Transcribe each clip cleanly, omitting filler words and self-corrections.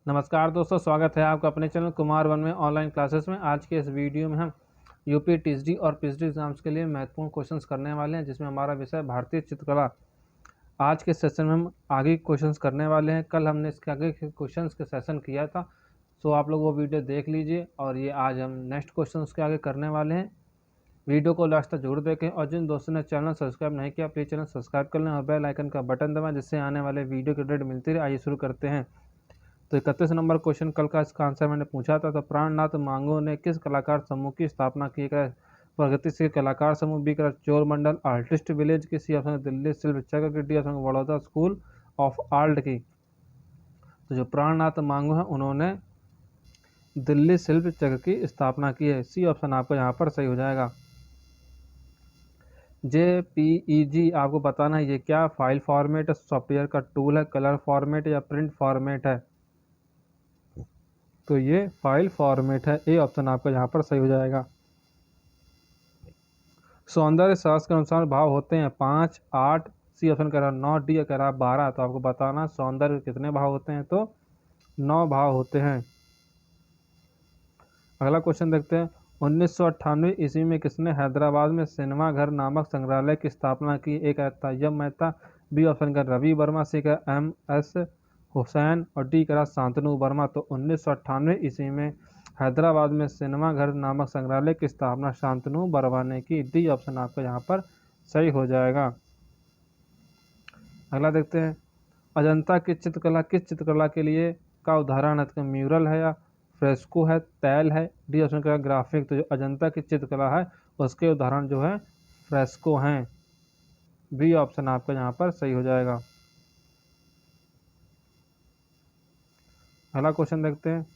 नमस्कार दोस्तों, स्वागत है आपका अपने चैनल कुमार वन में ऑनलाइन क्लासेस में। आज के इस वीडियो में हम यूपी टीएसडी और पीएचडी एग्जाम्स के लिए महत्वपूर्ण क्वेश्चंस करने वाले हैं, जिसमें हमारा विषय भारतीय चित्रकला। आज के सेशन में हम आगे क्वेश्चंस करने वाले हैं। कल हमने इसके आगे क्वेश्चंस के सेशन किया था, सो आप लोग वो वीडियो देख लीजिए। और ये आज हम नेक्स्ट क्वेश्चन के आगे करने वाले हैं। वीडियो को लास्ट तक जरूर देखें और जिन दोस्तों ने चैनल सब्सक्राइब नहीं किया प्लीज़ चैनल सब्सक्राइब कर लें और बेल आइकन का बटन दबाएं, जिससे आने वाले वीडियो की अपडेट मिलती रहे। आइए शुरू करते हैं। तो 31 नंबर क्वेश्चन कल का इसका आंसर मैंने पूछा था। तो प्राणनाथ मांगो ने किस कलाकार समूह की स्थापना की? प्रगतिशील कलाकार समूह, बी करा चोर मंडल आर्टिस्ट विलेज की, सी ऑप्शन दिल्ली शिल्प चक्र की, D option Baroda school of art की। तो जो प्राणनाथ मांगो है उन्होंने दिल्ली शिल्प चक्र की स्थापना की है। सी ऑप्शन आपको यहाँ पर सही हो जाएगा। JPEG आपको बताना है ये क्या फाइल फॉर्मेट, सॉफ्टवेयर का टूल है, कलर फॉर्मेट या प्रिंट फॉर्मेट है? तो ये फाइल फॉर्मेट है। ए ऑप्शन आपका यहाँ पर सही हो जाएगा। सौंदर्य शास्त्र के अनुसार भाव होते हैं 5, 8, सी ऑप्शन कह रहा 9, डी कह रहा 12। तो आपको बताना सौंदर्य कितने भाव होते हैं? तो 9 भाव होते हैं। अगला क्वेश्चन देखते हैं। 1998 ईस्वी में किसने हैदराबाद में सिनेमा घर नामक संग्रहालय की स्थापना की? ए का तैयब मेहता, बी ऑप्शन का रवि वर्मा, सी का MS हुसैन और डी करा शांतनु वर्मा। तो 1998 ईस्वी में हैदराबाद में सिनेमा घर नामक संग्रहालय की स्थापना शांतनु वर्मा ने की। डी ऑप्शन आपका यहाँ पर सही हो जाएगा। अगला देखते हैं। अजंता की चित्रकला किस चित्रकला के लिए का उदाहरण है? म्यूरल है या फ्रेस्को है, तैल है, डी ऑप्शन का ग्राफिक। तो जो अजंता की चित्रकला है उसके उदाहरण जो है फ्रेस्को हैं। बी ऑप्शन आपका यहाँ पर सही हो जाएगा। अगला क्वेश्चन देखते हैं।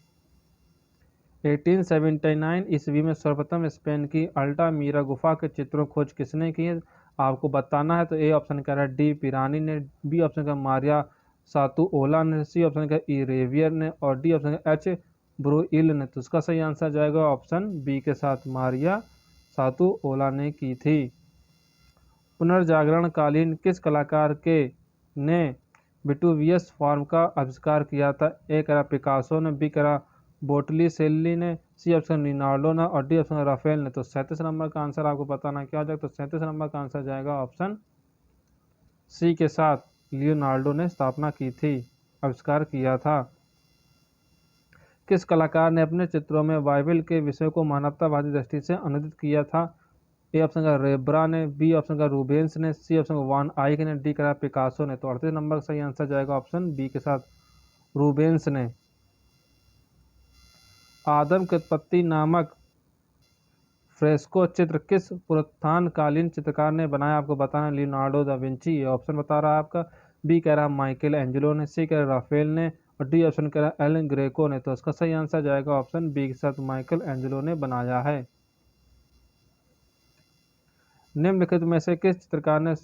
1879 ईस्वी में सर्वप्रथम स्पेन की अल्टामीरा गुफा के चित्रों खोज किसने की है? आपको बताना है। तो ए ऑप्शन कह रहा है डी पिरानी ने, बी ऑप्शन का मारिया सातुओला ने, सी ऑप्शन का इरेवियर ने और डी ऑप्शन का H ब्रुइल ने। तो उसका सही आंसर जाएगा ऑप्शन बी के साथ, मारिया सातुओला ने की थी। पुनर्जागरण कालीन किस कलाकार के ने विटुवियस फॉर्म का आविष्कार किया था? ए करा पिकासो ने, बी करा बोटलीसेल्ली ने, सी ऑप्शन लियोनार्डो ने और डी ऑप्शन राफेल ने। तो 37 नंबर का आंसर आपको बताना क्या हो जाएगा? तो 37 नंबर का आंसर जाएगा ऑप्शन सी के साथ, लियोनार्डो ने स्थापना की थी, आविष्कार किया था। किस कलाकार ने अपने चित्रों में बाइबल के विषय को मानवतावादी दृष्टि से अनुदित किया था? ए ऑप्शन का रेब्रा ने, बी ऑप्शन का रूबेंस ने, सी ऑप्शन का वान आइक ने, डी करा पिकासो ने। तो 38 नंबर का सही आंसर जाएगा ऑप्शन बी के साथ, रूबेंस ने। आदम की उत्पत्ति नामक फ्रेस्को चित्र किस पुरातनकालीन चित्रकार ने बनाया? आपको बताना है लियोनार्डो दा विंची। ये ऑप्शन बता रहा है आपका। बी कह रहा माइकल एंजेलो ने, सी कह रहा राफेल ने और डी ऑप्शन कह रहा एलन ग्रेको ने। तो इसका सही आंसर जाएगा ऑप्शन बी के साथ, माइकल एंजेलो ने बनाया है। निम्नलिखित में से किस चित्रकार ने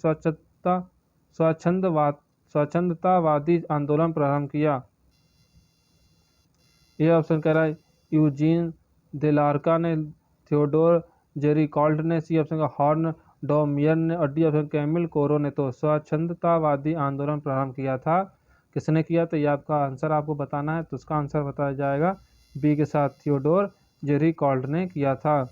स्वच्छंदतावादी आंदोलन प्रारंभ किया? ये ऑप्शन कह रहा है यूजीन देलार्का ने, थियोडोर जेरिकॉल्ट ने, सी ऑप्शन का हॉर्न डॉमियर ने और डी ऑप्शन कैमिल कोरो ने। तो स्वच्छंदतावादी आंदोलन प्रारंभ किया था किसने किया? तो ये आपका आंसर आपको बताना है। तो उसका आंसर बताया जाएगा बी के साथ, थियोडोर जेरिकॉल्ट ने किया था।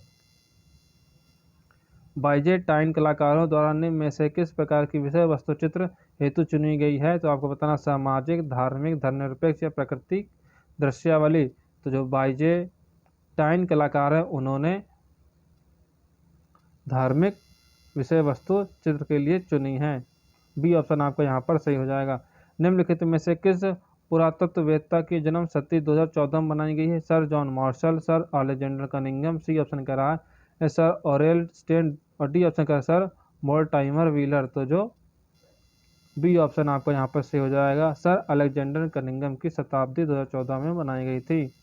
बाइजेंटाइन कलाकारों द्वारा निम्न में से किस प्रकार की विषय वस्तु चित्र हेतु चुनी गई है? तो आपको बताना सामाजिक, धार्मिक, धर्मनिरपेक्ष या प्राकृतिक दृश्यावली। तो जो बाइजेंटाइन कलाकार है उन्होंने धार्मिक विषय वस्तु चित्र के लिए चुनी है। बी ऑप्शन आपका यहाँ पर सही हो जाएगा। निम्नलिखित में से किस पुरातत्ववेत्ता की जन्म शती 2014 में बनाई गई है? Sir John Marshall, sir Alexander Cunningham, C option कह रहा है सर ऑरेल स्टेन और डी ऑप्शन कह रहा है सर मोर्टाइमर व्हीलर। तो जो बी ऑप्शन आपका यहाँ पर सही हो जाएगा, सर अलेक्जेंडर कनिंघम की शताब्दी 2014 में बनाई गई थी।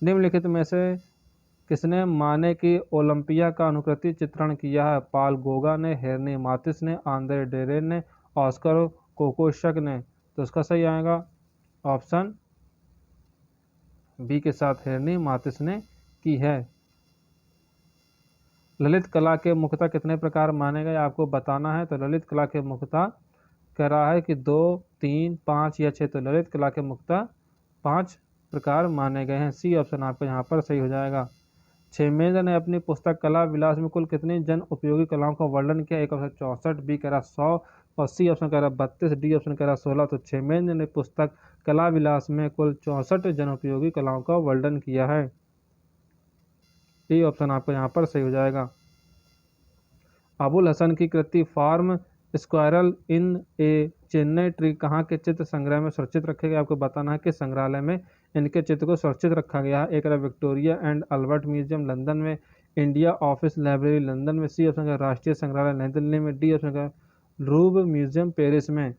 निम्नलिखित में से किसने माने की ओलंपिया का अनुकृति चित्रण किया है? पाल गोगा ने, हेरनी मातिस ने, आंद्रे डेरेन ने, ऑस्कर कोकोशक ने। तो इसका सही आएगा ऑप्शन बी के साथ, हेरनी मातिस ने की है। ललित कला के मुख्यतः कितने प्रकार माने गए? आपको बताना है। तो ललित कला के मुख्यतः कह रहा है कि 2, 3, 5 या 6। तो ललित कला के मुख्यतः 5 प्रकार माने गए हैं। सी ऑप्शन आपका यहाँ पर सही हो जाएगा। क्षेमेंद्र ने अपनी पुस्तक कला विलास में कुल कितनी जन उपयोगी कलाओं का वर्णन किया? एक ऑप्शन 64, बी कह रहा 100 और सी ऑप्शन कह रहा 32, डी ऑप्शन कह रहा 16। तो क्षेमेंद्र ने पुस्तक कला विलास में कुल 64 जन उपयोगी कलाओं का वर्णन किया है। ये ऑप्शन आपका यहाँ पर सही हो जाएगा। अबुल हसन की कृति फार्म स्क्वायरल इन ए चेन्नई ट्री कहाँ के चित्र संग्रह में सुरक्षित रखे गए? आपको बताना है कि संग्रहालय में इनके चित्र को सुरक्षित रखा गया है। एक Victoria and Albert museum London में, इंडिया ऑफिस लाइब्रेरी लंदन में, सी ऑप्शन का राष्ट्रीय संग्रहालय नई दिल्ली में, डी ऑप्शन का लूव्र म्यूजियम पेरिस में।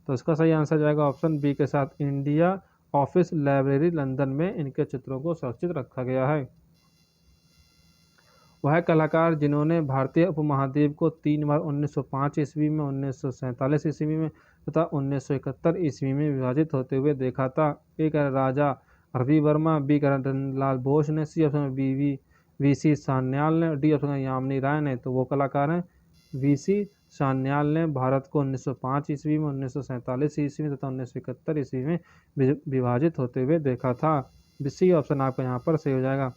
तो इसका सही आंसर जाएगा ऑप्शन बी के साथ, इंडिया ऑफिस लाइब्रेरी लंदन में इनके चित्रों को सुरक्षित रखा गया है। वह कलाकार जिन्होंने भारतीय उपमहाद्वीप को 3 बार 1905 ईस्वी में, 1947 ईस्वी में तथा 1971 ईस्वी में विभाजित होते हुए देखा था। एक राजा रवि वर्मा, बी नंदलाल बोस ने, सी ऑप्शन वीसी सान्याल ने, डी ऑप्शन यामिनी राय ने। तो वो कलाकार हैं वीसी सान्याल ने भारत को 1905 ईस्वी में, 1947 ईस्वी में तथा 1971 ईस्वी में विभाजित होते हुए देखा था। सी ऑप्शन आपका यहाँ पर सही हो जाएगा।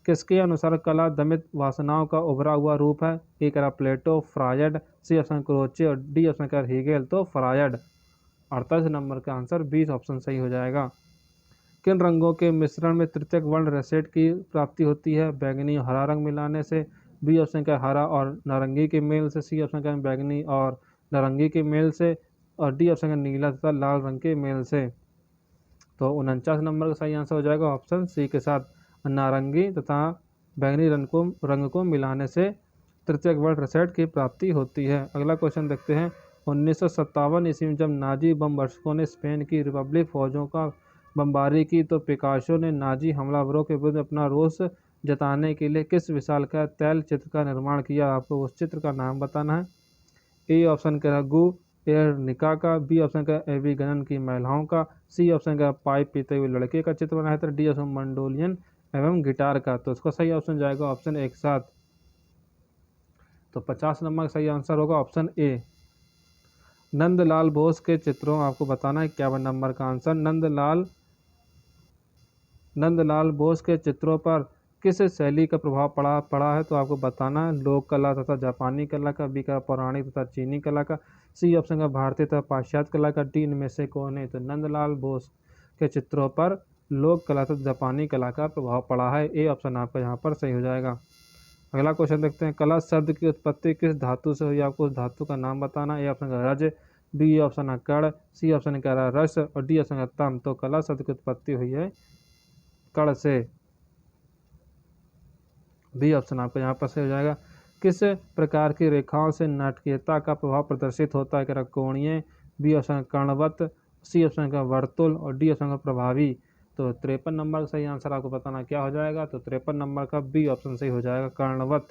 किसके अनुसार कला दमित वासनाओं का उभरा हुआ रूप है? ए करा प्लेटो, फ्रायड, सी ऑप्शन क्रोचे और डी ऑप्शन कर हीगेल। तो फ्रायड। 48 नंबर का आंसर 20 ऑप्शन सही हो जाएगा। किन रंगों के मिश्रण में तृतीयक वर्ण रेसेट की प्राप्ति होती है? बैंगनी और हरा रंग मिलाने से, बी ऑप्शन का हरा और नारंगी के मेल से, सी ऑप्शन का बैंगनी और नारंगी के मेल से और डी ऑप्शन का नीला तथा लाल रंग के मेल से। तो 49 नंबर का सही आंसर हो जाएगा ऑप्शन सी के साथ, नारंगी तथा बैंगनी रंग को मिलाने से तृतीयक वर्ण रेसेट की प्राप्ति होती है। अगला क्वेश्चन देखते हैं। 1957 ईस्वी में जब नाजी बम वर्षकों ने स्पेन की रिपब्लिक फौजों का बमबारी की तो पिकासो ने नाजी हमलावरों के विरुद्ध अपना रोष जताने के लिए किस विशालकाय तैल चित्र का निर्माण किया? आपको उस चित्र का नाम बताना है। ए ऑप्शन का गु एयरनिका का, बी ऑप्शन का एवी गनन की महिलाओं का, सी ऑप्शन का पाइप पीते हुए लड़के का चित्र बनाया था, डी ऑप्शन मंडोलियन एवं गिटार का। तो इसका सही ऑप्शन जाएगा ऑप्शन एक साथ। तो 50 नंबर का सही आंसर होगा ऑप्शन ए। नंदलाल बोस के चित्रों आपको बताना है 51 नंबर का आंसर। नंदलाल बोस के चित्रों पर किस शैली का प्रभाव पड़ा है? तो आपको बताना है लोक कला तथा जापानी कला का, बी का पौराणिक तथा चीनी कला का, सी ऑप्शन का भारतीय तथा पाश्चात्य कला का, डी इनमें से कौन है? तो नंदलाल बोस के चित्रों पर लोक कला तथा जापानी कला का प्रभाव पड़ा है। ए ऑप्शन आपका यहाँ पर सही हो जाएगा। अगला क्वेश्चन देखते हैं। कला शब्द की उत्पत्ति किस धातु से हुई? आपको उस धातु का नाम बताना। ए ऑप्शन का रज, बी ऑप्शन का कड़, सी ऑप्शन कह रहा रस और डी ऑप्शन का तम। तो कला शब्द की उत्पत्ति हुई है कड़ से। बी ऑप्शन आपका यहाँ पर सही हो जाएगा। किस प्रकार की रेखाओं से नाटकीयता का प्रभाव प्रदर्शित होता है? कह रहा कोणीय, बी ऑप्शन कर्णवत, सी ऑप्शन का वर्तुल और डी ऑप्शन का प्रभावी। तो 53 नंबर का सही आंसर आपको बताना क्या हो जाएगा? तो 53 नंबर का बी ऑप्शन सही हो जाएगा, कर्णवत।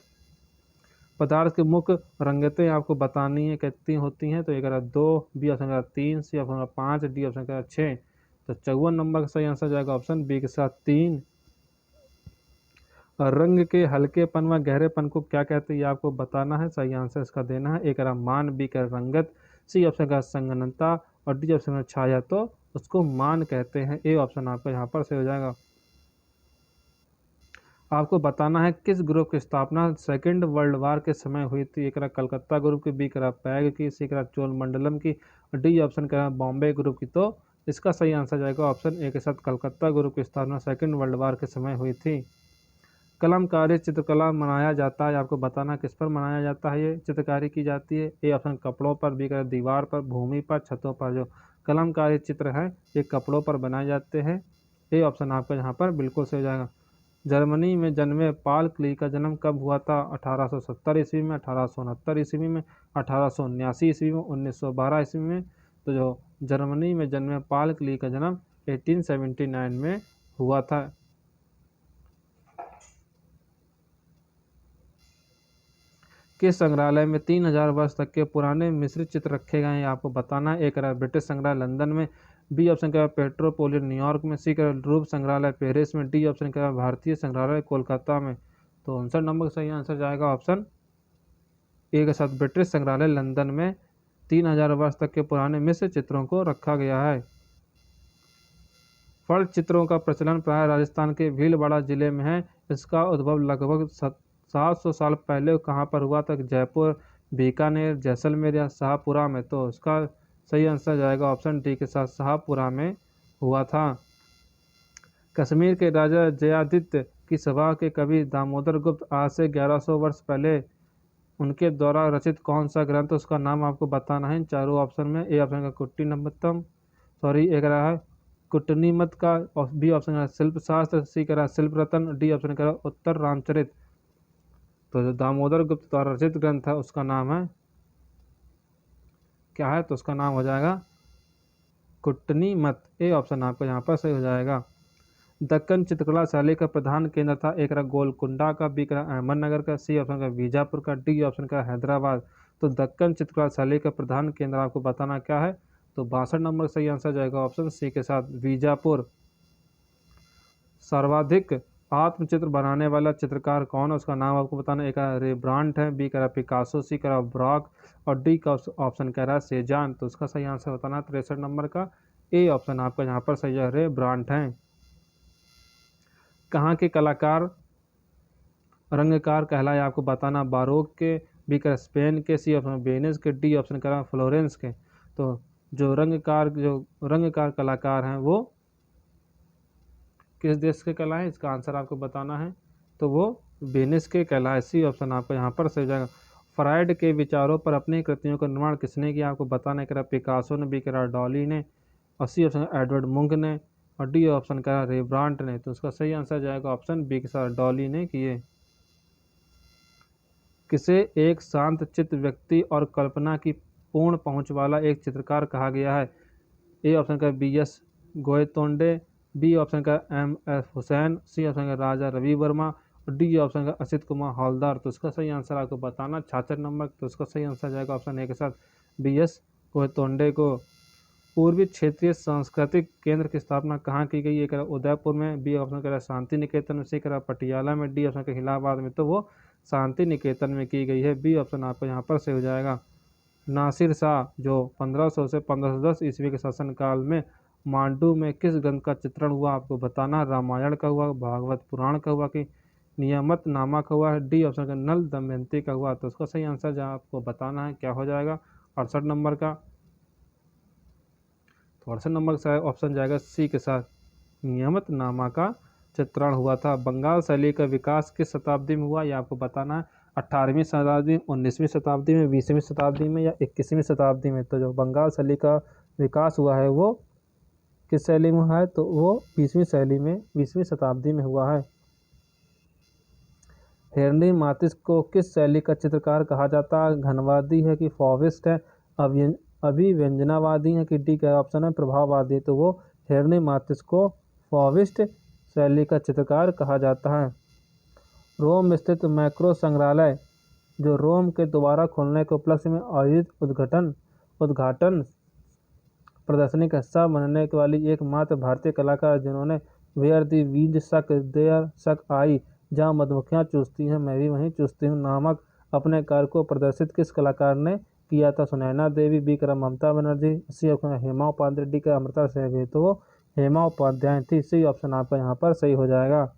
पदार्थ की मुख्य रंगतें आपको बतानी है कितनी होती हैं? तो एक 2, बी ऑप्शन का 3, सी ऑप्शन का 5, डी ऑप्शन का 6। तो 54 नंबर का सही आंसर जाएगा ऑप्शन बी के साथ 3। रंग के हल्केपन व गहरेपन को क्या कहते हैं? ये आपको बताना है, सही आंसर इसका देना है। एक मान, बी का रंगत, सी ऑप्शन का संघनता और डी ऑप्शन का छाया। तो उसको मान कहते हैं। ए ऑप्शन आपका यहाँ पर सही हो जाएगा। आपको बताना है किस ग्रुप की स्थापना सेकंड वर्ल्ड वार के समय हुई थी? एक कलकत्ता ग्रुप की, बी करा पैग की, सी करा चोलमंडलम की और डी ऑप्शन करा बॉम्बे ग्रुप की। तो इसका सही आंसर जाएगा ऑप्शन ए के साथ, कलकत्ता ग्रुप की स्थापना सेकंड वर्ल्ड वार के समय हुई थी। कलमकारी चित्रकला मनाया जाता है, आपको बताना किस पर मनाया जाता है ये चित्रकारी की जाती है? ए ऑप्शन कपड़ों पर, बी करा दीवार पर, भूमि पर, छतों पर। जो कलमकारी चित्र हैं ये कपड़ों पर बनाए जाते हैं। ए ऑप्शन आपका यहाँ पर बिल्कुल सही हो जाएगा। जर्मनी में जन्मे पॉल क्ली का जन्म कब हुआ था? 1870 ईस्वी में, 1869 ईस्वी में, 1879 ईस्वी में, 1912 ईस्वी में। तो जो जर्मनी में जन्मे पॉल क्ली का जन्म 1879 में हुआ था। किस संग्रहालय में 3000 वर्ष तक के पुराने मिश्रित चित्र रखे गए हैं? आपको बताना है। एक ब्रिटिश संग्रहालय लंदन में, बी ऑप्शन का पेट्रोपोलियन न्यूयॉर्क में, सी का लूव्र संग्रहालय पेरिस में, डी ऑप्शन का भारतीय संग्रहालय कोलकाता में। तो 59 नंबर का सही आंसर जाएगा ऑप्शन ए के साथ, ब्रिटिश संग्रहालय लंदन में 3000 वर्ष तक के पुराने मिश्र चित्रों को रखा गया है। फल चित्रों का प्रचलन प्राय राजस्थान के भीलवाड़ा जिले में है। इसका उद्भव लगभग 700 साल पहले कहाँ पर हुआ था? जयपुर, बीकानेर, जैसलमेर या शाहपुरा में। तो इसका सही आंसर जाएगा ऑप्शन डी के साथ, शाहपुरा में हुआ था। कश्मीर के राजा जयादित्य की सभा के कवि दामोदर गुप्त आज से 1100 वर्ष पहले उनके द्वारा रचित कौन सा ग्रंथ, उसका नाम आपको बताना है चारों ऑप्शन में। ए ऑप्शन का एक रहा है कुटनीमत का, बी ऑप्शन का शिल्प शास्त्र, सी कह रहा है शिल्प रतन, डी ऑप्शन कह रहा है उत्तर रामचरित। तो जो दामोदर गुप्त द्वारा रचित ग्रंथ है उसका नाम है क्या है? तो उसका नाम हो जाएगा कुटनीमत। ए ऑप्शन आपका यहाँ पर सही हो जाएगा। दक्कन चित्रकला शैली का प्रधान केंद्र था? एक रहा गोलकुंडा का, बी करा अहमदनगर का, सी ऑप्शन का बीजापुर का, डी ऑप्शन का हैदराबाद। तो दक्कन चित्रकला शैली का प्रधान केंद्र आपको बताना क्या है? तो 62 नंबर सही आंसर जाएगा ऑप्शन सी के साथ, बीजापुर। सर्वाधिक आत्मचित्र बनाने वाला चित्रकार कौन है? उसका नाम आपको बताना। एक रेब्रांट है, बी करा पिकासो, सी करा ब्रॉक और डी का ऑप्शन कह रहा है सेजान। तो उसका सही आंसर बताना 63 नंबर का ए ऑप्शन आपका यहाँ पर सही है, रेब्रांट है। कहाँ के कलाकार रंगकार कहलाए आपको बताना? बारोक के, बी करा स्पेन के, सी ऑप्शन वेनिस के, डी ऑप्शन करा फ्लोरेंस के। तो जो रंगकार कलाकार हैं वो किस देश के कहलाए? इसका आंसर आपको बताना है। तो वो वेनिस के कहलाए, सी ऑप्शन आपका यहाँ पर सही जाएगा। फ्रायड के विचारों पर अपनी कृतियों का निर्माण किसने किया? आपको बताना करा पिकासो ने, बी करा डॉली ने और सी ऑप्शन एडवर्ड मुंक ने और डी ऑप्शन करा रेब्रांट ने। तो उसका सही आंसर जाएगा ऑप्शन बी के साथ, डॉली ने किए। किसे एक शांत चित्त व्यक्ति और कल्पना की पूर्ण पहुंच वाला एक चित्रकार कहा गया है? ए ऑप्शन का BS गोयतोंडे, बी ऑप्शन का MS हुसैन, सी ऑप्शन का राजा रवि वर्मा और डी ऑप्शन का असित कुमार हवलदार। तो इसका सही आंसर आपको बताना 66 नंबर। तो इसका सही आंसर जाएगा ऑप्शन ए के साथ, BS गोयतोंडे को। पूर्वी क्षेत्रीय सांस्कृतिक केंद्र की स्थापना कहाँ की गई? एक उदयपुर में, बी ऑप्शन कह शांति निकेतन में, सी कह पटियाला में, डी ऑप्शन का इलाहाबाद में। तो वो शांति निकेतन में की गई है, बी ऑप्शन आपको यहाँ पर सही हो जाएगा। नासिर शाह जो 1500 से 1510 ईस्वी के शासनकाल में मांडू में किस ग्रंथ का चित्रण हुआ? आपको बताना। रामायण का हुआ, भागवत पुराण का हुआ कि नियमत नामा का हुआ है, डी ऑप्शन का नल दमयंती का हुआ। तो उसका सही आंसर जहाँ आपको बताना है क्या हो जाएगा 68 नंबर का। तो 68 नंबर का ऑप्शन जाएगा सी के साथ, नियमत नामा का चित्रण हुआ था। बंगाल शैली का विकास किस शताब्दी में हुआ? यह आपको बताना है। 18वीं शताब्दी, 19वीं शताब्दी में, 20वीं शताब्दी में या 21वीं शताब्दी में। तो जो बंगाल शैली का विकास हुआ है वो किस शैली में हुआ है? तो वो 20वीं शताब्दी में हुआ है। हेनरी मातिस को किस शैली का चित्रकार कहा जाता है? घनवादी है कि फॉविस्ट है, अभिव्यंजनावादी है कि डी का ऑप्शन है प्रभाववादी। तो वो हेनरी मातिस को फॉविस्ट शैली का चित्रकार कहा जाता है। रोम स्थित मैक्रो संग्रहालय जो रोम के दोबारा खोलने के उपलक्ष्य में आयोजित उद्घाटन प्रदर्शनी का हिस्सा बनने वाली एकमात्र भारतीय कलाकार जिन्होंने वेयर दी वीज सक देयर सक आई, जहाँ मधुमक्खियाँ चूसती हैं मैं भी वहीं चूसती हूँ नामक अपने कार्य को प्रदर्शित किस कलाकार ने किया था? सुनैना देवी, बी करा Mamata Banerjee, C option Hema Upadhyay, D का अमृता सहगल। तो वो हेमा उपाध्याय थी, सी ऑप्शन आपका यहाँ पर सही हो जाएगा।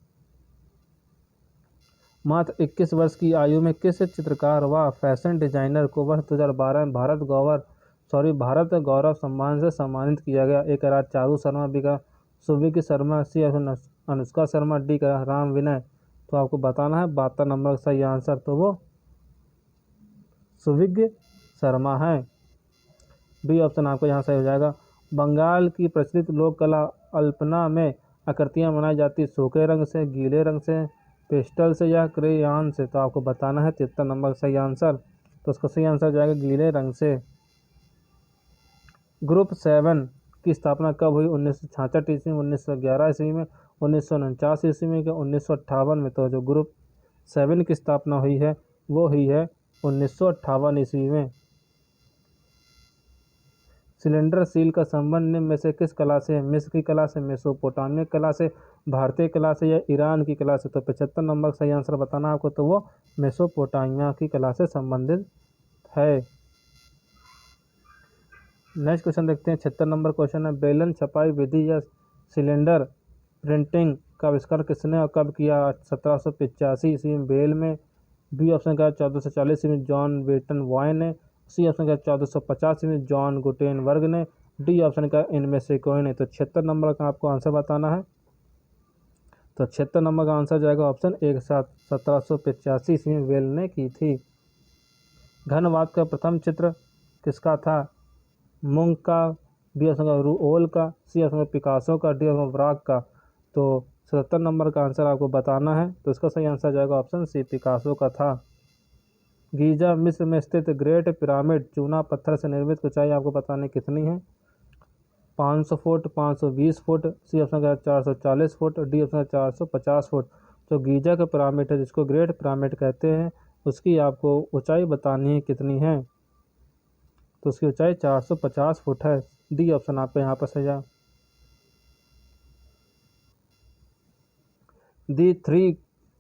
मात्र 21 वर्ष की आयु में किस चित्रकार व फैशन डिजाइनर को वर्ष 2012 में भारत गौरव सम्मान से सम्मानित किया गया? एक राज चारू शर्मा, बी का सुविज्ञ शर्मा, सी अनुष्का शर्मा, डी का राम विनय। तो आपको बताना है 72 नंबर सही आंसर। तो वो सुविज्ञ शर्मा है, बी ऑप्शन आपको यहाँ सही हो जाएगा। बंगाल की प्रचलित लोक कला अल्पना में आकृतियाँ बनाई जाती सूखे रंग से, गीले रंग से, पेस्टल से या क्रेयॉन से। तो आपको बताना है 73 नंबर सही आंसर। तो उसका सही आंसर जाएगा गीले रंग से। ग्रुप 7 की स्थापना कब हुई? 1966 ईस्वी में, 1911 ईस्वी में, 1949 ईस्वी में, 1958 में। तो जो ग्रुप 7 की स्थापना हुई है वो हुई है 1958 ईस्वी में। सिलेंडर सील का संबंध निम्न में से किस कला से है? मिस्र की कला से, मेसोपोटामिया कला से, भारतीय कला से या ईरान की कला से? तो 75 नंबर सही आंसर बताना आपको। तो वो मेसोपोटामिया की कला से संबंधित है। नेक्स्ट क्वेश्चन देखते हैं। 76 नंबर क्वेश्चन है, बेलन छपाई विधि या सिलेंडर प्रिंटिंग का आविष्कार किसने और कब किया? 1785 ईस्वी में बेल में। बी ऑप्शन का 1440 ईस्वी में जॉन बेटन वॉय ने। सी ऑप्शन का 1450 ईस्वी में जॉन गुटेनबर्ग ने। डी ऑप्शन का इनमें से कोई नहीं। तो 76 नंबर का आपको आंसर बताना है। तो 76 नंबर का आंसर जाएगा ऑप्शन एक 1785 ईस्वी में बेल ने की थी। घनवाद का प्रथम चित्र किसका था? मुंग का, बी ऑप्शन का रूओल का, सी ऑप्शन का पिकासो का, डी ऑप्शन ब्राग का। तो 77 नंबर का आंसर आपको बताना है। तो इसका सही आंसर जाएगा ऑप्शन सी, पिकासो का था। गीजा मिस्र में स्थित ग्रेट पिरामिड चूना पत्थर से निर्मित ऊंचाई आपको बताने कितनी है? 500 फुट, 520 फुट, सी ऑप्शन का 440 फुट, डी ऑप्शन का 450 फुट। तो गीजा का पिरामिड है जिसको ग्रेट पिरामिड कहते हैं, उसकी आपको ऊंचाई बतानी है कितनी है। तो उसकी ऊंचाई 450 फुट है। डी ऑप्शन आपको यहाँ पर सही है। दी थ्री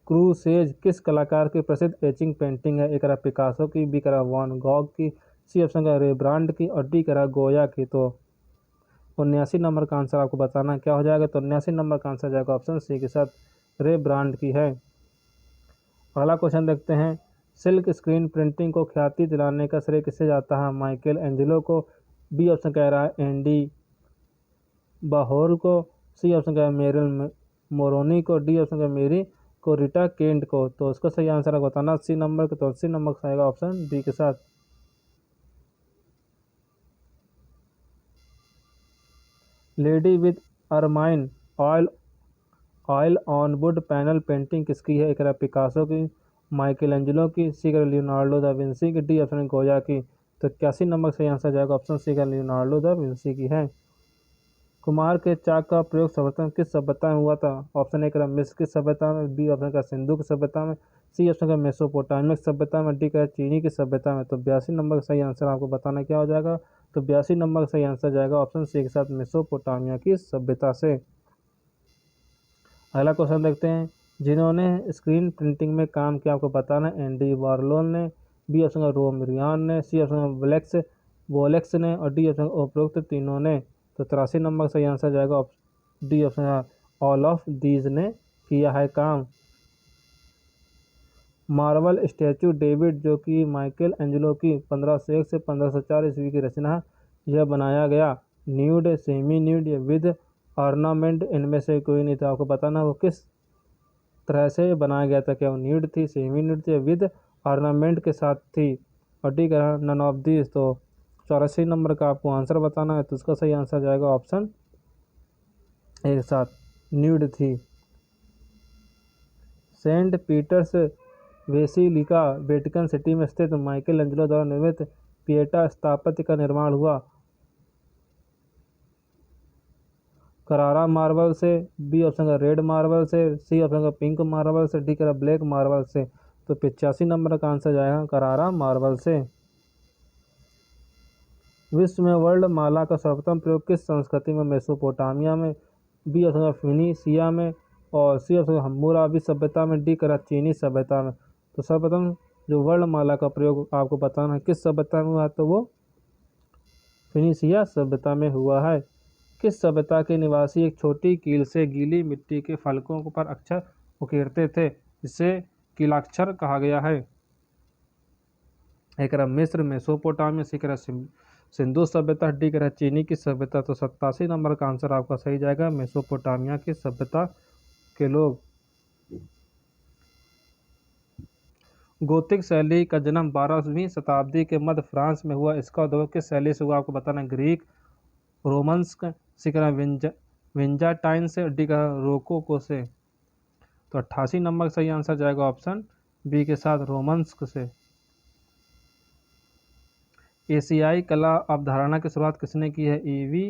क्रूसेज किस कलाकार की प्रसिद्ध एचिंग पेंटिंग है? ए करा पिकासो की, बी करा वॉन गॉग की, सी ऑप्शन का रेब्रांड की और डी करा गोया की। तो 79 नंबर का आंसर आपको बताना क्या हो जाएगा? तो 79 नंबर का आंसर जाएगा ऑप्शन सी के साथ रेब्रांड की है। अगला क्वेश्चन देखते हैं। सिल्क स्क्रीन प्रिंटिंग को ख्याति दिलाने का श्रेय किससे जाता है? माइकल एंजेलो को, बी ऑप्शन कह रहा है एंडी बाहोर को, सी ऑप्शन का मेरिल मोरोनी को, डी ऑप्शन का मेरी को रिटा केंट को। तो उसका सही आंसर आपको बताना 80 नंबर का। तो 80 नंबर का आएगा ऑप्शन बी के साथ। Lady with ermine oil on wood panel painting किसकी है? एक है पिकासो की, माइकल एंजेलो की, सी का लियोनार्डो दा विंसी की, डी ऑप्शन गोया की। तो 81 नंबर का सही आंसर जाएगा ऑप्शन सी का लियोनार्डो दा विंसी की है। कुम्हार के चाक का प्रयोग सर्वप्रथम किस सभ्यता में हुआ था? ऑप्शन ए का मिस्र की सभ्यता में, बी ऑप्शन का सिंधु की सभ्यता में, सी ऑप्शन का मेसोपोटामिक सभ्यता में, डी का चीनी की सभ्यता में। तो 82 नंबर का सही आंसर आपको बताना क्या हो जाएगा? तो 82 नंबर का सही आंसर जाएगा ऑप्शन सी के साथ मेसोपोटामिया की सभ्यता से। अगला क्वेश्चन देखते हैं। जिन्होंने स्क्रीन प्रिंटिंग में काम किया आपको बताना है। एंडी वार्लोल ने, बी ऑप्शन का रोमरियान ने, सी ऑप्शन का वोलेक्स ने और डी ऑप्शन उपरोक्त तीनों ने। तो 83 नंबर का सही आंसर जाएगा D option all of these ने किया है काम। मार्बल स्टैचू डेविड जो कि माइकल एंजेलो की 1501 से 1504 ईस्वी की रचना है, यह बनाया गया न्यूड, सेमी न्यूड या विद ऑर्नामेंट इनमें से कोई नहीं था। आपको बताना वो किस तरह से बनाया गया था, क्या वो न्यूड थी, सेमी न्यूड थी या विद ऑर्नामेंट के साथ थी। और डी का नन ऑफ दिस। तो 84 नंबर का आपको आंसर बताना है। तो उसका सही आंसर जाएगा ऑप्शन एक साथ न्यूड थी। Saint Peter's Basilica Vatican City में स्थित माइकल एंजेलो द्वारा निर्मित पिएटा स्थापत्य का निर्माण हुआ करारा मार्बल से, बी ऑप्शन का रेड मार्बल से, सी ऑप्शन का पिंक मार्बल से, डी का ब्लैक मार्बल से। तो 85 नंबर का आंसर जाएगा करारा मार्बल से। विश्व में वर्ल्ड माला का सर्वप्रथम प्रयोग किस संस्कृति में? मेसोपोटामिया में, बी ऑप्शन का फिनीसिया में और सी ऑप्शन हम्मुराबी सभ्यता में, डी करा चीनी सभ्यता में। तो सर्वप्रथम जो वर्ण माला का प्रयोग आपको बताना है किस सभ्यता में हुआ है? तो वो फिनीसिया सभ्यता में हुआ है। किस सभ्यता के निवासी एक छोटी कील से गीली मिट्टी के फलकों पर अक्षर उकेरते थे, जिसे कीलाक्षर कहा गया है? एक मिस्र, मेसोपोटामिया, सी सिंधु सभ्यता, डी चीनी की सभ्यता। तो 87 नंबर का आंसर आपका सही जाएगा मेसोपोटामिया की सभ्यता के लोग। गोथिक शैली का जन्म 12वीं शताब्दी के मध्य फ्रांस में हुआ। इसका उद्भव किस शैली से हुआ? आपको बताना है ग्रीक, रोमन्स, सी विंजाटाइन से, डी का रोकोको से। तो 88 नंबर का सही आंसर जाएगा ऑप्शन बी के साथ रोमन्स से। एशियाई कला अवधारणा की शुरुआत किसने की है? ईवी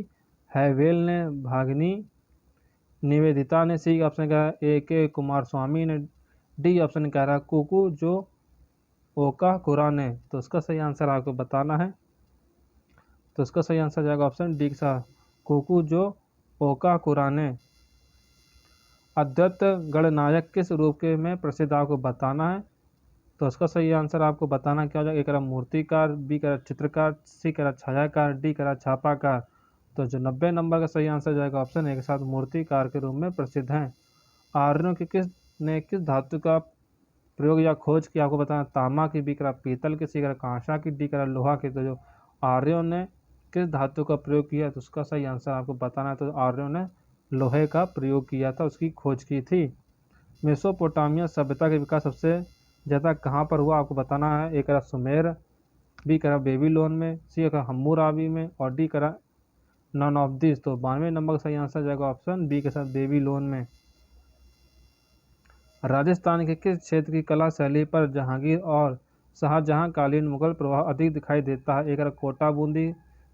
हैवेल ने, भागनी निवेदिता ने, सी ऑप्शन का A.K. कुमार स्वामी ने, डी ऑप्शन कह रहा है कुकू जो ओका कुरा ने। तो उसका सही आंसर आपको बताना है। तो इसका सही आंसर जाएगा ऑप्शन डी के साथ कुकू जो ओका कुरा ने। अद्वैत गणनायक किस रूप के में प्रसिद्ध आपको बताना है। तो उसका सही आंसर आपको बताना क्या हो जाएगा? एक करा मूर्तिकार, बी करा चित्रकार, सी करा छायाकार, डी करा छापाकार। तो जो 90 नंबर का सही आंसर जाएगा ऑप्शन ए के साथ मूर्तिकार के रूप में प्रसिद्ध हैं। आर्यों की किस धातु का प्रयोग या खोज की आपको बताना, तांबा की, बी करा पीतल की, सी करा कांसा की, डी करा लोहा की। तो जो आर्यों ने किस धातु का प्रयोग किया तो उसका सही आंसर आपको बताना है। तो आर्यों ने लोहे का प्रयोग किया था, उसकी खोज की थी। मेसोपोटामिया सभ्यता के विकास सबसे ज़्यादा कहाँ पर हुआ आपको बताना है। ए करा सुमेर, बी करा बेबीलोन में, सी करा हम्मुराबी में और डी करा नॉन ऑफ दिस। तो 92 नंबर का सही आंसर जाएगा ऑप्शन बी के साथ बेबीलोन में। राजस्थान के किस क्षेत्र की कला शैली पर जहांगीर और शाहजहां कालीन मुगल प्रभाव अधिक दिखाई देता है। एक कोटा बूंदी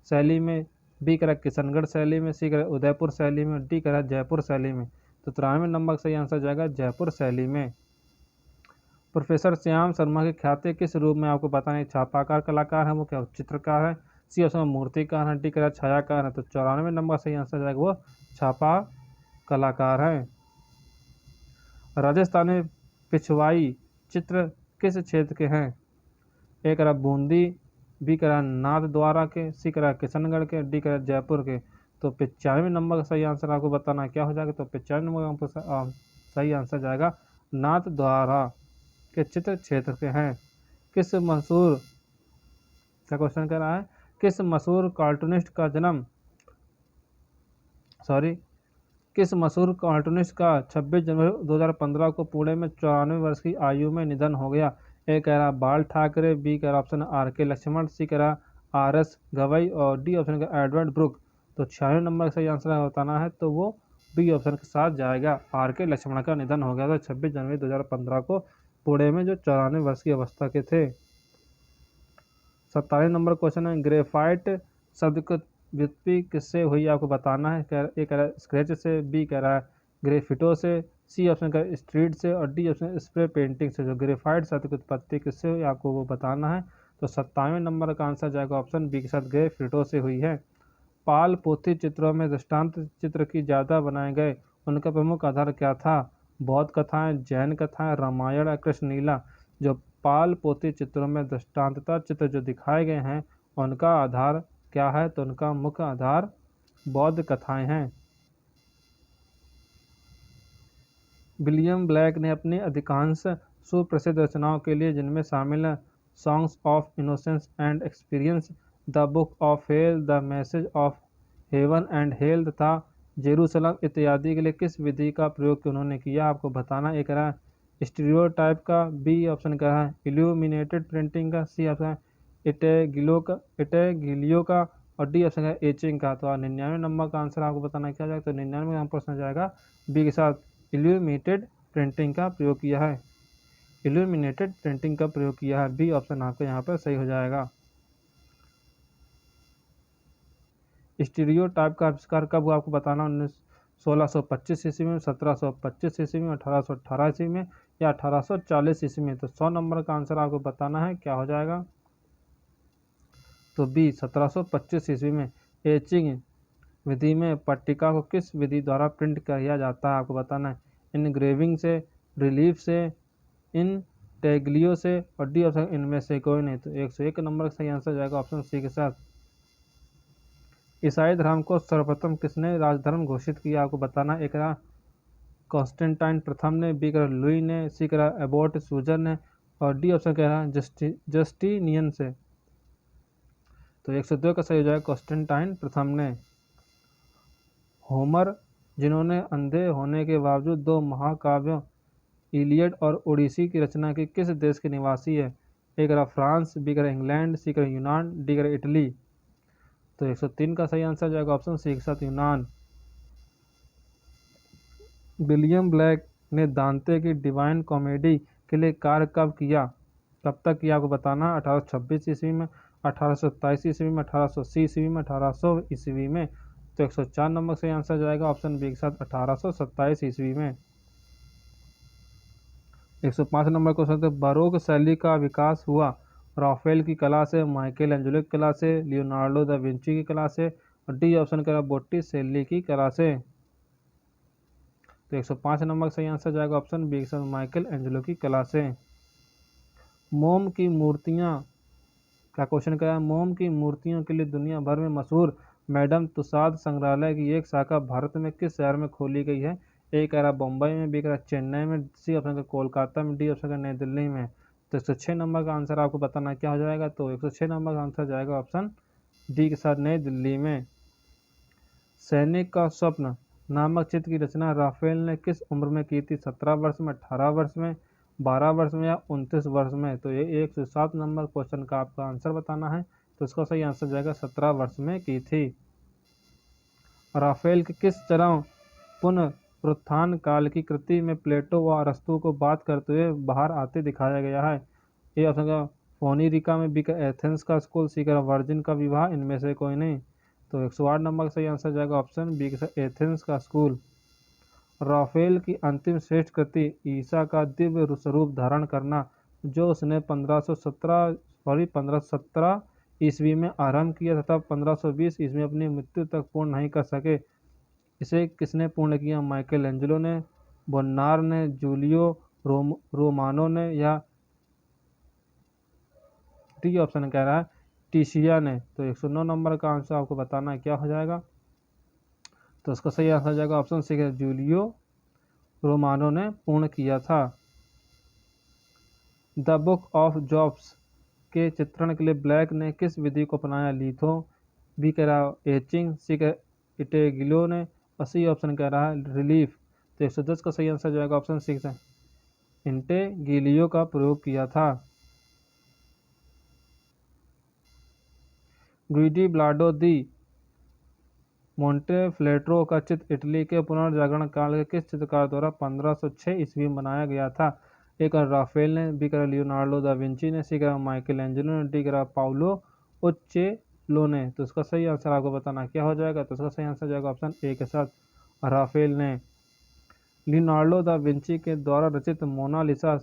शैली में, बी करा किशनगढ़ शैली में, सी करा उदयपुर शैली में, डी करा जयपुर शैली में। तो 93 नंबर का सही आंसर जाएगा जयपुर शैली में। प्रोफेसर श्याम शर्मा की ख्याति किस रूप में आपको बताना है। छापाकार कलाकार है वो, क्या चित्रकार है, सी ऑप्शन मूर्तिकार है, डी करा छायाकार है। तो 94 नंबर का सही आंसर जाएगा वो छापा कलाकार है। राजस्थान में पिछवाई चित्र किस क्षेत्र के हैं। ए करा बूंदी, बी करा नाथद्वारा के, सी करा किशनगढ़ के, डी करा जयपुर के। तो 95 नंबर का सही आंसर आपको बताना है क्या हो जाएगा। तो 95 नंबर का सही आंसर जाएगा नाथद्वारा के चित्र क्षेत्र के हैं। किस मशहूर क्या क्वेश्चन कर रहा है, किस मशहूर कार्टूनिस्ट का किस मशहूर कार्टूनिस्ट का 26 जनवरी 2015 को पुणे में 94 वर्ष की आयु में निधन हो गया। ए कह रहा बाल ठाकरे, बी कह रहा ऑप्शन आर के लक्ष्मण, सी कह रहा आर एस गवई और डी ऑप्शन का एडवर्ड ब्रुक। तो 96 नंबर का सही आंसर बताना है तो वो बी ऑप्शन के साथ जाएगा, आर के लक्ष्मण का निधन हो गया था 26 जनवरी 2015 को पुणे में, जो 94 वर्ष की अवस्था के थे। 27 नंबर क्वेश्चन है, ग्रेफाइट शब्द को व्युत्पत्ति किससे हुई आपको बताना है। ए कह रहा है स्क्रैच से, बी कह रहा है ग्रेफिटो से, सी ऑप्शन का स्ट्रीट से और डी ऑप्शन स्प्रे पेंटिंग से। जो ग्रेफाइट शब्द की उत्पत्ति किससे हुई आपको वो बताना है। तो 97 नंबर का आंसर जाएगा ऑप्शन बी के साथ ग्रेफिटो से हुई है। पाल पोथी चित्रों में दृष्टांत चित्र की ज़्यादा बनाए गए, उनका प्रमुख आधार क्या था। बौद्ध कथाएं, जैन कथाएं, रामायण या कृष्णलीला। जो पाल पोथी चित्रों में दृष्टांतता चित्र जो दिखाए गए हैं उनका आधार क्या है। तो उनका मुख्य आधार बौद्ध कथाएं हैं। विलियम ब्लैक ने अपनी अधिकांश सुप्रसिद्ध रचनाओं के लिए, जिनमें शामिल हैं songs of innocence and experience, the book of hell, the message of heaven and hell तथा जेरूसलम इत्यादि के लिए, किस विधि का प्रयोग उन्होंने किया आपको बताना। एक रहा स्टीरियोटाइप का, बी ऑप्शन का है इल्यूमिनेटेड प्रिंटिंग का, सी ऑप्शन इटेगिलियो का और डी ऑप्शन है एचिंग का। तो 99 नंबर का आंसर आपको बताना क्या जाएगा। तो 99 का प्रश्न जाएगा बी के साथ इल्यूमिनेटेड प्रिंटिंग का प्रयोग किया है। इल्यूमिनेटेड प्रिंटिंग का प्रयोग किया है, बी ऑप्शन आपका यहाँ पर सही हो जाएगा। स्टीरियोटाइप का आविष्कार कब हुआ आपको बताना। 1625 ईस्वी में, 1725 ईस्वी में, 1818 ईस्वी में या 1840 ईस्वी में। तो 100 नंबर का आंसर आपको बताना है क्या हो जाएगा। तो बी 1725 ईस्वी में। एचिंग विधि में पट्टिका को किस विधि द्वारा प्रिंट किया जाता है आपको बताना है। इनग्रेविंग से, रिलीफ से, इन टैग्लियो से और डी ऑप्शन इनमें से कोई नहीं। तो 101 नंबर का सही आंसर जाएगा ऑप्शन सी के साथ। ईसाई धर्म को सर्वप्रथम किसने राजधर्म घोषित किया आपको बताना। एक रहा कॉन्स्टेंटाइन प्रथम ने, बी करा लुई ने, सी करा एबोट सूजर ने और डी ऑप्शन कह रहा जस्टिनियन से। तो 102 का सही हो जाएगा कॉन्स्टेंटाइन प्रथम ने। होमर, जिन्होंने अंधे होने के बावजूद 2 महाकाव्यों इलियड और ओडिसी की रचना की, किस देश के निवासी है। ए करा फ्रांस, बी करा इंग्लैंड, सी करा यूनान, डी करा इटली। तो 103 का सही आंसर जाएगा ऑप्शन सी के साथ यूनान। विलियम ब्लैक ने दांते की डिवाइन कॉमेडी के लिए कार्य कब तक किया आपको बताना। 1826 ईस्वी में, 1827 ईस्वी में, 1880 ईस्वी में, 1800 ईस्वी में। तो 104 नंबर से आंसर जाएगा ऑप्शन बी के साथ 1827 ईस्वी में। 105 नंबर क्वेश्चन है, बारोक शैली का विकास हुआ राफेल की कला से, माइकल एंजेलो की कला से, लियोनार्डो दा विंची की कला से और डी ऑप्शन करा बोट्टिसेल्ली की कला से। तो 105 नंबर का सही आंसर जाएगा ऑप्शन बी के साथ माइकल एंजेलो की कला से। मोम की मूर्तियां का क्वेश्चन क्या है। मोम की मूर्तियों के लिए दुनिया भर में मशहूर मैडम तुसाद संग्रहालय की एक शाखा भारत में किस शहर में खोली गई है? ए कह रहा बम्बई में, बी कह रहा चेन्नई में, सी ऑप्शन का कोलकाता में, डी ऑप्शन का नई दिल्ली में। तो 106 नंबर का आंसर आपको बताना क्या हो जाएगा? तो 106 नंबर का आंसर जाएगा ऑप्शन डी के साथ नई दिल्ली में। सैनिक का स्वप्न नामक चित्र की रचना राफेल ने किस उम्र में की थी? 17 वर्ष में, 18 वर्ष में, 12 वर्ष में या 29 वर्ष में? तो ये 107 नंबर क्वेश्चन का आपका आंसर बताना है। तो इसका सही आंसर जाएगा 17 वर्ष में की थी। राफेल के किस चरम पुनरुत्थान काल की कृति में प्लेटो व अरस्तु को बात करते हुए बाहर आते दिखाया गया है? ए ऑप्शन का फोनीरिका में, बी का एथेंस का स्कूल, सी का वर्जिन का विवाह, इनमें से कोई नहीं। तो 108 नंबर का सही आंसर जाएगा ऑप्शन बी के साथ एथेंस का स्कूल। राफेल की अंतिम श्रेष्ठ कृति ईसा का दिव्य स्वरूप धारण करना, जो उसने 1517 ईस्वी में आरंभ किया तथा 1520 ईस्वी में अपनी मृत्यु तक पूर्ण नहीं कर सके, इसे किसने पूर्ण किया? माइकल एंजेलो ने, बोनार ने, जूलियो रोमानो ने या डी ऑप्शन कह रहा है टीशिया ने। तो 109 नंबर का आंसर आपको बताना है क्या हो जाएगा? तो इसका सही आंसर जाएगा ऑप्शन सी है जूलियो रोमानो ने पूर्ण किया था। द बुक ऑफ जॉब्स के चित्रण के लिए ब्लैक ने किस विधि को अपनाया? लिथो, बी कह रहा है एचिंग, सी कह इटेगिलो ने और सी ऑप्शन कह रहा है रिलीफ। तो 110 का सही आंसर जाएगा ऑप्शन सी है इंटेगिलियो का प्रयोग किया था। गुइडी ब्लाडो दी मोंटेफ्लेट्रो का चित्र इटली के पुनर्जागरण काल के किस चित्रकार द्वारा 1506 ईस्वी में बनाया गया था? ए कर राफेल ने, बी कर लियोनार्डो दा विंची ने, सी कर माइकल एंजेलो ने, डी कर पाउलो उच्चेलो ने। तो इसका सही आंसर आपको बताना क्या हो जाएगा? तो इसका सही आंसर जाएगा ऑप्शन ए के साथ राफेल ने। लियोनार्डो दा विंची के द्वारा रचित मोनालिसा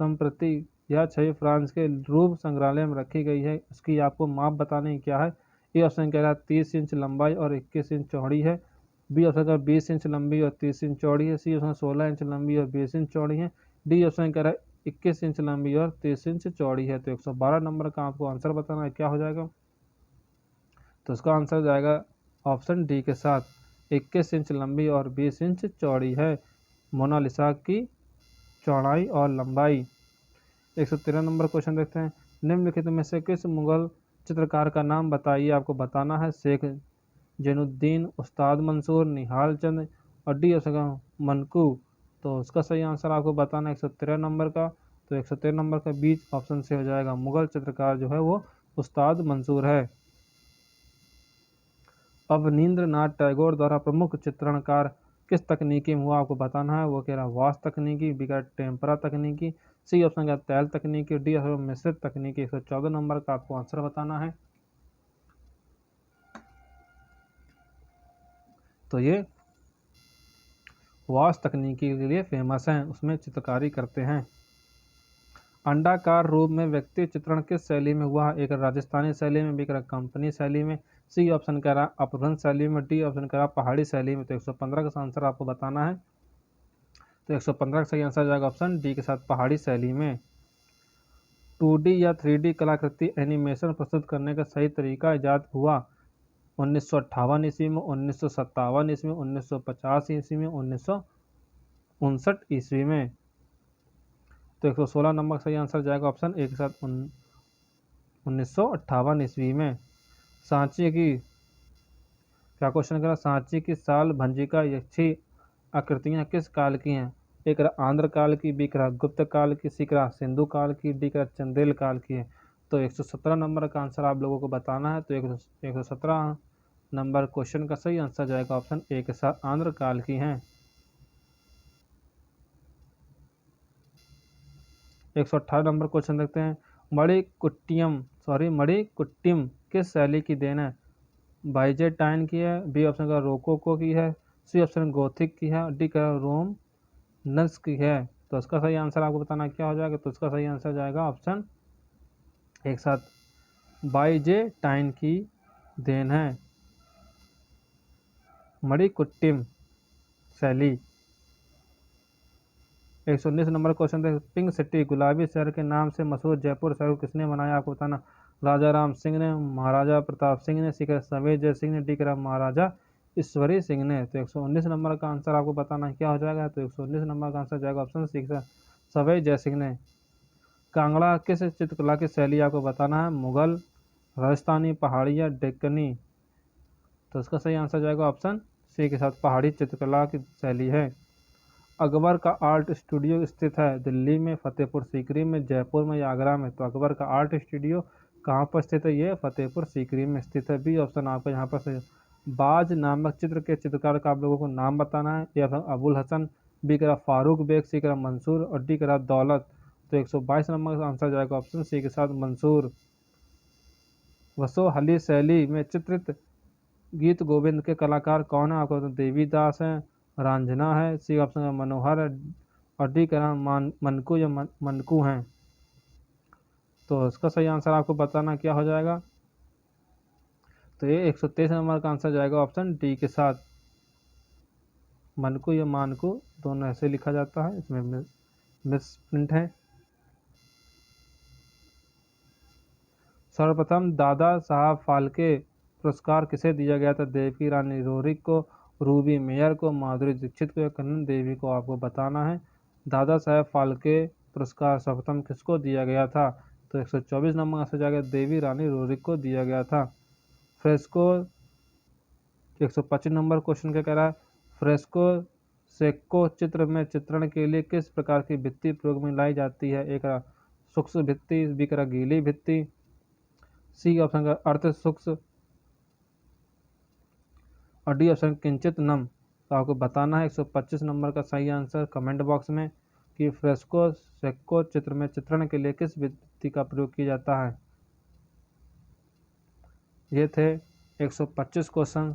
संप्रति यह छवि फ्रांस के लूव्र संग्रहालय में रखी गई है, उसकी आपको माप बताने क्या है? ए ऑप्शन कह रहा है 30 इंच लंबाई और 21 इंच चौड़ी है, बी ऑप्शन कह 20 इंच लंबी और 30 इंच चौड़ी है, सी ऑप्शन 16 इंच लंबी और 20 इंच चौड़ी है, डी ऑप्शन कह रहा है 21 इंच लंबी और 30 इंच चौड़ी है। तो 112 नंबर का आपको आंसर बताना है क्या हो जाएगा? तो इसका आंसर जाएगा ऑप्शन डी के साथ 21 इंच लंबी और 20 इंच चौड़ी है मोनालिसा की चौड़ाई और लंबाई। 113 नंबर क्वेश्चन देखते हैं। निम्नलिखित में से किस मुगल चित्रकार का नाम बताइए? आपको बताना है शेख जैनुद्दीन, उस्ताद मंसूर, निहाल चंद और डी ऑप्शन मनकू। तो उसका सही आंसर आपको बताना है 113 नंबर का। तो 113 नंबर का बीच ऑप्शन से हो जाएगा। मुगल चित्रकार जो है वो उस्ताद मंसूर है। अवनींद्रनाथ टैगोर द्वारा प्रमुख चित्रणकार किस तकनीकी में हुआ? आपको बताना है। वो कह रहा वास्तु तकनीकी, बी का टेम्परा तकनीकी, सी ऑप्शन का तैल तकनीकी, डी ऑप्शन मिश्रित तकनीकी। 114 नंबर का आपको आंसर बताना है। तो ये वास्तु तकनीकी के लिए फेमस हैं, उसमें चित्रकारी करते हैं। अंडाकार रूप में व्यक्ति चित्रण किस शैली में हुआ? एक राजस्थानी शैली में, बी कह रहा कंपनी शैली में, सी ऑप्शन कह रहा अपभ्रंश शैली में, डी ऑप्शन कह रहा पहाड़ी शैली में। तो 115 का आंसर आपको बताना है। तो 115 का सही आंसर जाएगा ऑप्शन डी के साथ पहाड़ी शैली में। 2D या 3D कलाकृति एनिमेशन प्रस्तुत करने का सही तरीका इजाद हुआ 1958 ईस्वी में, 1957 ईस्वी में, 1950 ईस्वी में, 1959 ईस्वी में। तो 116 नंबर सही आंसर जाएगा ऑप्शन ए के साथ 1958 ईस्वी में। सांची की क्या क्वेश्चन करा? सांची की साल भंजिका यक्षी आकृतियां किस काल की हैं? एक आंध्र काल की, बी करा गुप्त काल की, सी करा सिंधु काल की, डी करा चंदेल काल की है। तो 117 नंबर का आंसर आप लोगों को बताना है। तो 117 नंबर क्वेश्चन का सही आंसर जाएगा ऑप्शन ए के साथ आंध्र काल की हैं। 118 नंबर क्वेश्चन देखते हैं। मणिकुट्टियम किस शैली की देन है? बाइजेंटाइन की है, बी ऑप्शन का रोकोको की है, सी ऑप्शन गोथिक की है, डी का रोम नस की है। तो इसका सही आंसर आपको बताना क्या हो जाएगा? तो इसका सही आंसर जाएगा ऑप्शन एक साथ बाइजेंटाइन की देन है मणिकुट्टियम शैली। 119 नंबर क्वेश्चन देख। पिंक सिटी गुलाबी शहर के नाम से मशहूर जयपुर शहर को किसने बनाया? आपको बताना। राजा राम सिंह ने, महाराजा प्रताप सिंह ने, सी कह सवेज जय सिंह ने, डी कह महाराजा ईश्वरी सिंह ने। तो 119 नंबर का आंसर आपको बताना है क्या हो जाएगा। तो 119 नंबर का आंसर जाएगा ऑप्शन सी सवेज जय सिंह ने। कांगड़ा किस चित्रकला की शैली आपको बताना है, मुगल, राजस्थानी, पहाड़ी या डेक्कनी। तो इसका सही आंसर जाएगा ऑप्शन सी के साथ पहाड़ी चित्रकला की शैली है। अकबर का आर्ट स्टूडियो स्थित है दिल्ली में, फतेहपुर सीकरी में, जयपुर में या आगरा में। तो अकबर का आर्ट स्टूडियो कहाँ पर स्थित है, ये फतेहपुर सीकरी में स्थित है। बी ऑप्शन आपका यहाँ पर सही। बाज नामक चित्र के चित्रकार का आप लोगों को नाम बताना है। या अबुल हसन, बी करा फारूक बेग, सी करा मंसूर और डी करा दौलत। तो 122 नंबर का आंसर जाएगा ऑप्शन सी के साथ मंसूर। वसोहली शैली में चित्रित गीत गोविंद के कलाकार कौन है आपको, तो देवीदास है, रांझना है, सी ऑप्शन है मनोहर है और डी करा मनकू या मनकू हैं। तो इसका सही आंसर आपको बताना क्या हो जाएगा। तो ये 123 नंबर का आंसर जाएगा ऑप्शन डी के साथ मनकू या मानकू, दोनों ऐसे लिखा जाता है, इसमें मिसप्रिंट है। सर्वप्रथम दादा साहब फाल्के पुरस्कार किसे दिया गया था, देवकी रानी रोरिक को, रूबी मेयर को, माधुरी दीक्षित को या कन्नन देवी को आपको बताना है। दादा साहब फाल्के पुरस्कार सर्वप्रथम किसको दिया गया था। तो 124 नंबर से जाकर देवी रानी रोरिक को दिया गया था। फ्रेस्को 125 नंबर क्वेश्चन क्या कह रहा है, फ्रेस्को सेक्को चित्र में चित्रण के लिए किस प्रकार की भित्ति प्रयोग में लाई जाती है। एक सूक्ष्म भित्ति, बी करा गीली भित्ति, सी ऑप्शन का अर्ध सूक्ष्म और डी ऑप्शन किंचित नम। तो आपको बताना है 125 नंबर का सही आंसर कमेंट बॉक्स में कि फ्रेस्को सेक्को चित्र में चित्रण के लिए किस भित्ति का प्रयोग किया जाता है। ये थे 125 क्वेश्चन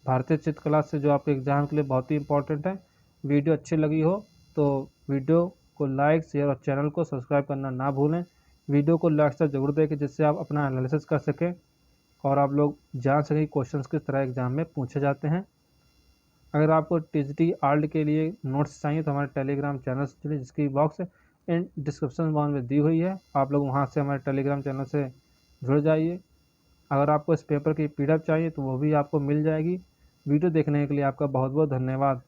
भारतीय चित्रकला से जो आपके एग्जाम के लिए बहुत ही इंपॉर्टेंट है। वीडियो अच्छी लगी हो तो वीडियो को लाइक, शेयर और चैनल को सब्सक्राइब करना ना भूलें। वीडियो को लास्ट तक जरूर देखें जिससे आप अपना एनालिसिस कर सकें और आप लोग जान सकें क्वेश्चंस किस तरह एग्जाम में पूछे जाते हैं। अगर आपको टीजीटी आर्ट के लिए नोट्स चाहिए तो हमारे टेलीग्राम चैनल से जुड़िए, जिसकी बॉक्स इन डिस्क्रिप्शन बॉक्स में दी हुई है। आप लोग वहां से हमारे टेलीग्राम चैनल से जुड़ जाइए। अगर आपको इस पेपर की पीडीएफ चाहिए तो वो भी आपको मिल जाएगी। वीडियो देखने के लिए आपका बहुत बहुत धन्यवाद।